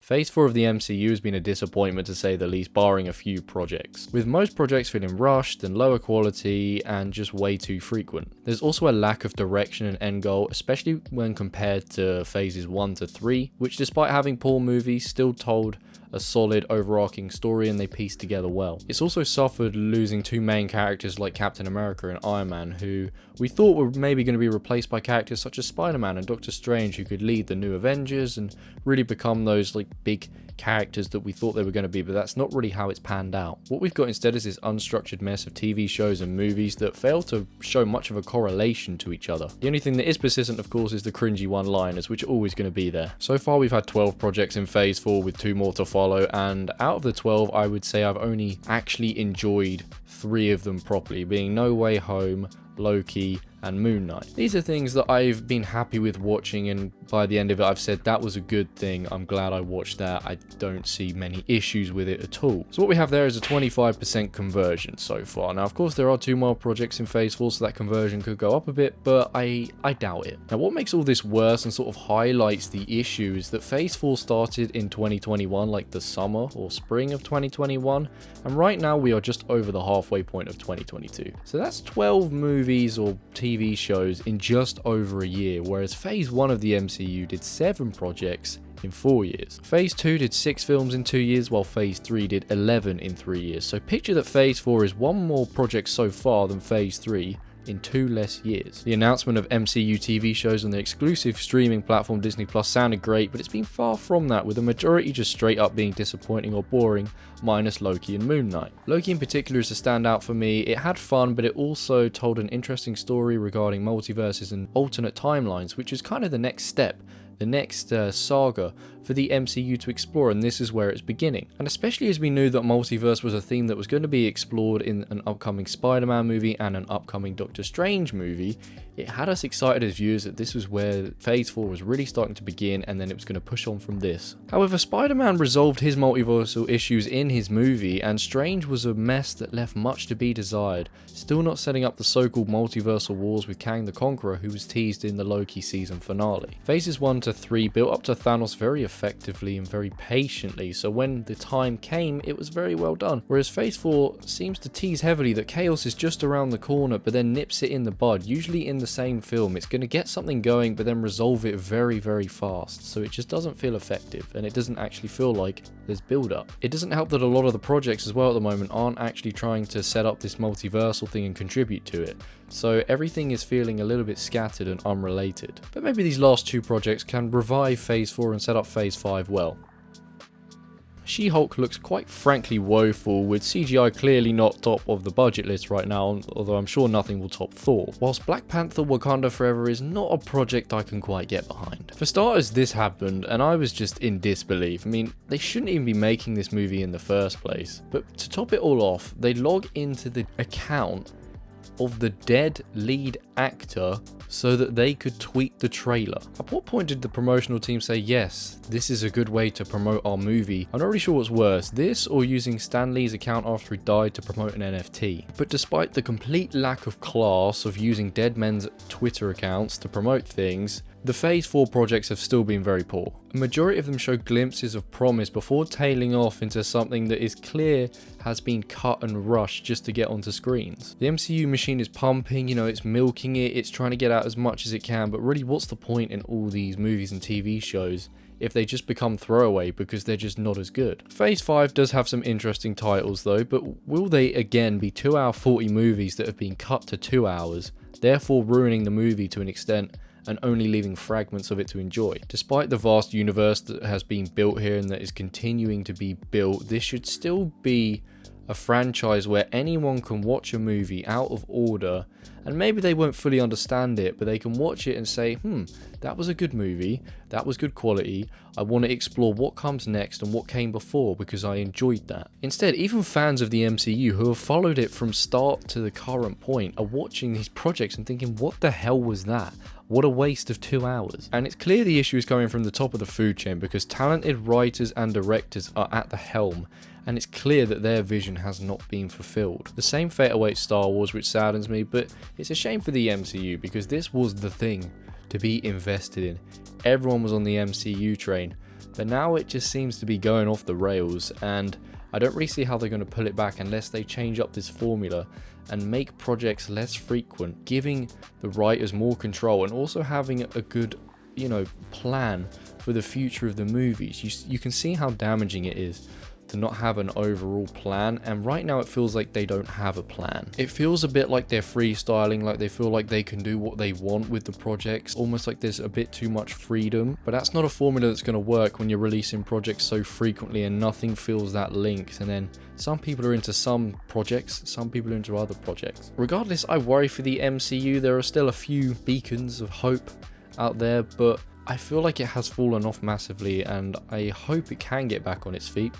Phase 4 of the MCU has been a disappointment to say the least, barring a few projects, with most projects feeling rushed and lower quality and just way too frequent. There's also a lack of direction and end goal, especially when compared to phases 1 to 3, which despite having poor movies still told a solid overarching story and they pieced together well. It's also suffered losing two main characters like Captain America and Iron Man, who we thought were maybe going to be replaced by characters such as Spider-Man and Doctor Strange, who could lead the new Avengers and really become those like big characters that we thought they were going to be, but that's not really how it's panned out. What we've got instead is this unstructured mess of TV shows and movies that fail to show much of a correlation to each other. The only thing that is persistent, of course, is the cringy one-liners, which are always going to be there. So far we've had 12 projects in phase 4 with 2 more to follow, and out of the 12 I would say I've only actually enjoyed 3 of them properly, being No Way Home, Loki, and Moon Knight. These are things that I've been happy with watching, and by the end of it I've said that was a good thing. I'm glad I watched that. I don't see many issues with it at all. So what we have there is a 25% conversion so far. Now of course there are 2 more projects in phase 4, so that conversion could go up a bit, but I doubt it. Now what makes all this worse and sort of highlights the issue is that phase 4 started in 2021, like the summer or spring of 2021, and right now we are just over the halfway point of 2022. So that's 12 movies or TV shows in just over a year, whereas phase 1 of the MCU did 7 projects in 4 years. Phase 2 did 6 films in 2 years, while phase 3 did 11 in 3 years. So picture that phase 4 is 1 more project so far than phase 3 in 2 less years. The announcement of MCU TV shows on the exclusive streaming platform Disney Plus sounded great, but it's been far from that, with the majority just straight up being disappointing or boring, minus Loki and Moon Knight. Loki in particular is a standout for me. It had fun, but it also told an interesting story regarding multiverses and alternate timelines, which is kind of the next step, the next saga for the MCU to explore, and this is where it's beginning. And especially as we knew that multiverse was a theme that was going to be explored in an upcoming Spider-Man movie and an upcoming Doctor Strange movie, it had us excited as viewers that this was where phase 4 was really starting to begin, and then it was going to push on from this. However, Spider-Man resolved his multiversal issues in his movie, and Strange was a mess that left much to be desired, still not setting up the so-called multiversal wars with Kang the Conqueror, who was teased in the Loki season finale. Phases 1 to 3 built up to Thanos very effectively and very patiently, so when the time came, it was very well done. Whereas phase 4 seems to tease heavily that chaos is just around the corner, but then nips it in the bud. Usually in the same film, it's going to get something going, but then resolve it very, very fast. So it just doesn't feel effective, and it doesn't actually feel like there's build up. It doesn't help that a lot of the projects as well at the moment aren't actually trying to set up this multiversal thing and contribute to it. So everything is feeling a little bit scattered and unrelated. But maybe these last 2 projects can revive phase 4 and set up phase 5 well. She-Hulk looks quite frankly woeful, with CGI clearly not top of the budget list right now, although I'm sure nothing will top Thor. Whilst Black Panther Wakanda Forever is not a project I can quite get behind. For starters, this happened and I was just in disbelief. I mean, they shouldn't even be making this movie in the first place. But to top it all off, they log into the account of the dead lead actor so that they could tweet the trailer. At what point did the promotional team say, yes, this is a good way to promote our movie? I'm not really sure what's worse, this or using Stan Lee's account after he died to promote an NFT. But despite the complete lack of class of using dead men's Twitter accounts to promote things, the phase 4 projects have still been very poor. A majority of them show glimpses of promise before tailing off into something that is clear has been cut and rushed just to get onto screens. The MCU machine is pumping, it's milking it, it's trying to get out as much as it can, but really what's the point in all these movies and TV shows if they just become throwaway because they're just not as good? Phase 5 does have some interesting titles though, but will they again be 2-hour 40 movies that have been cut to 2 hours, therefore ruining the movie to an extent and only leaving fragments of it to enjoy? Despite the vast universe that has been built here and that is continuing to be built, this should still be a franchise where anyone can watch a movie out of order, and maybe they won't fully understand it, but they can watch it and say, that was a good movie, that was good quality, I want to explore what comes next and what came before because I enjoyed that. Instead, even fans of the MCU who have followed it from start to the current point are watching these projects and thinking, what the hell was that? What a waste of 2 hours. And it's clear the issue is coming from the top of the food chain because talented writers and directors are at the helm, and it's clear that their vision has not been fulfilled. The same fate awaits Star Wars, which saddens me, but it's a shame for the MCU because this was the thing to be invested in. Everyone was on the MCU train, but now it just seems to be going off the rails, and I don't really see how they're going to pull it back unless they change up this formula and make projects less frequent, giving the writers more control and also having a good, plan for the future of the movies. You can see how damaging it is to not have an overall plan, and right now it feels like they don't have a plan. It feels a bit like they're freestyling, like they feel like they can do what they want with the projects, almost like there's a bit too much freedom, but that's not a formula that's going to work when you're releasing projects so frequently and nothing feels that linked, and then some people are into some projects, some people are into other projects. Regardless, I worry for the MCU. There are still a few beacons of hope out there, but I feel like it has fallen off massively, and I hope it can get back on its feet,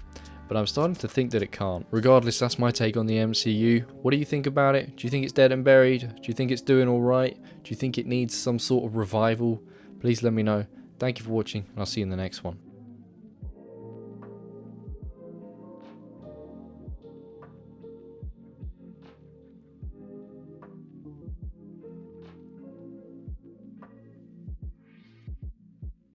but I'm starting to think that it can't. Regardless, that's my take on the MCU. What do you think about it? Do you think it's dead and buried? Do you think it's doing alright? Do you think it needs some sort of revival? Please let me know. Thank you for watching, and I'll see you in the next one.